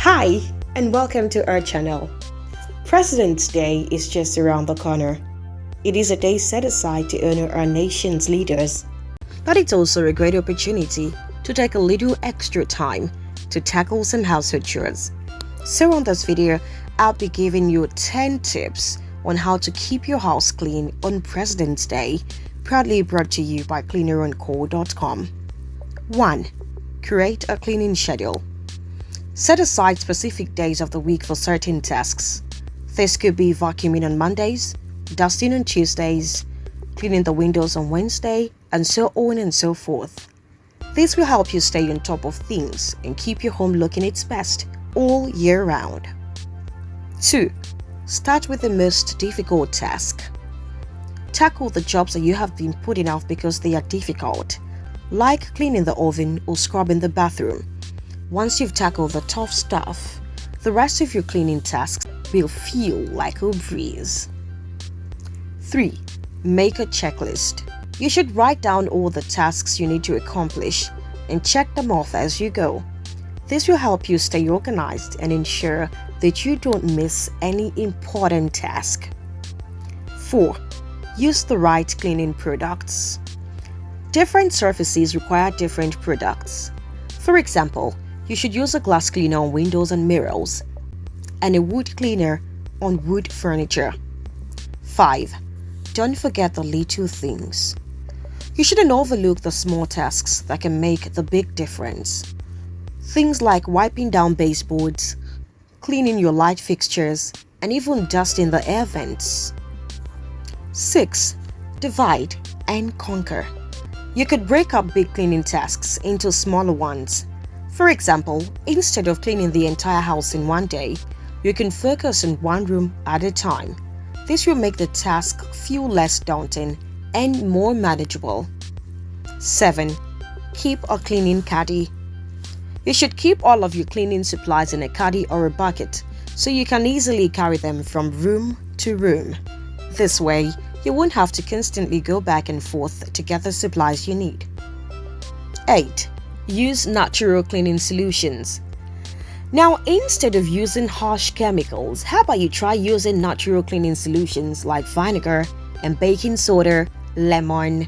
Hi, and welcome to our channel. President's Day is just around the corner. It is a day set aside to honor our nation's leaders. But it's also a great opportunity to take a little extra time to tackle some household chores. So on this video, I'll be giving you 10 tips on how to keep your house clean on President's Day, proudly brought to you by CleanerOnCall.com. 1. Create a cleaning schedule. Set aside specific days of the week for certain tasks. This could be vacuuming on Mondays, dusting on Tuesdays, cleaning the windows on Wednesday, and so on and so forth. This will help you stay on top of things and keep your home looking its best all year round. 2. Start with the most difficult task. Tackle the jobs that you have been putting off because they are difficult, like cleaning the oven or scrubbing the bathroom. Once you've tackled the tough stuff, the rest of your cleaning tasks will feel like a breeze. 3. Make a checklist. You should write down all the tasks you need to accomplish and check them off as you go. This will help you stay organized and ensure that you don't miss any important task. 4. Use the right cleaning products. Different surfaces require different products. For example, you should use a glass cleaner on windows and mirrors and a wood cleaner on wood furniture. 5. Don't forget the little things. You shouldn't overlook the small tasks that can make the big difference. Things like wiping down baseboards, cleaning your light fixtures, and even dusting the air vents. 6. Divide and conquer. You could break up big cleaning tasks into smaller ones. For example, instead of cleaning the entire house in one day, you can focus on one room at a time. This will make the task feel less daunting and more manageable. 7. Keep a cleaning caddy. You should keep all of your cleaning supplies in a caddy or a bucket so you can easily carry them from room to room. This way, you won't have to constantly go back and forth to get the supplies you need. 8. Use natural cleaning solutions. Now, instead of using harsh chemicals, how about you try using natural cleaning solutions like vinegar and baking soda, lemon.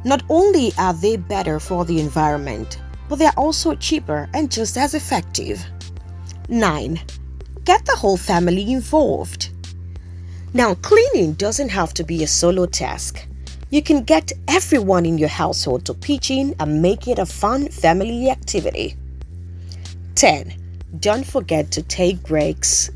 Not only are they better for the environment, but they are also cheaper and just as effective. 9. Get the whole family involved. Now, cleaning doesn't have to be a solo task. You can get everyone in your household to pitch in and make it a fun family activity. 10. Don't forget to take breaks.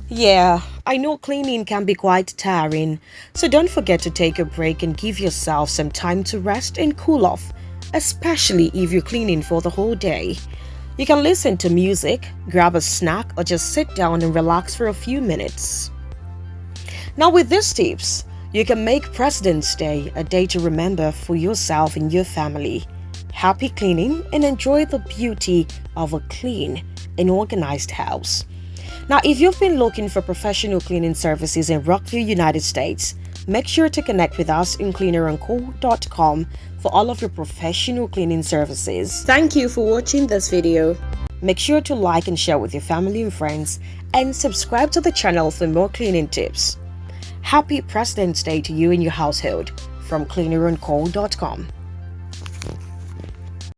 Yeah, I know cleaning can be quite tiring, so don't forget to take a break and give yourself some time to rest and cool off, especially if you're cleaning for the whole day. You can listen to music, grab a snack, or just sit down and relax for a few minutes. Now, with these tips, you can make President's Day a day to remember for yourself and your family. Happy cleaning and enjoy the beauty of a clean and organized house. Now, if you've been looking for professional cleaning services in Rockville, United States, make sure to connect with us in CleanerOnCall.com for all of your professional cleaning services. Thank you for watching this video. Make sure to like and share with your family and friends, and subscribe to the channel for more cleaning tips. Happy President's Day to you and your household from CleanerOnCall.com.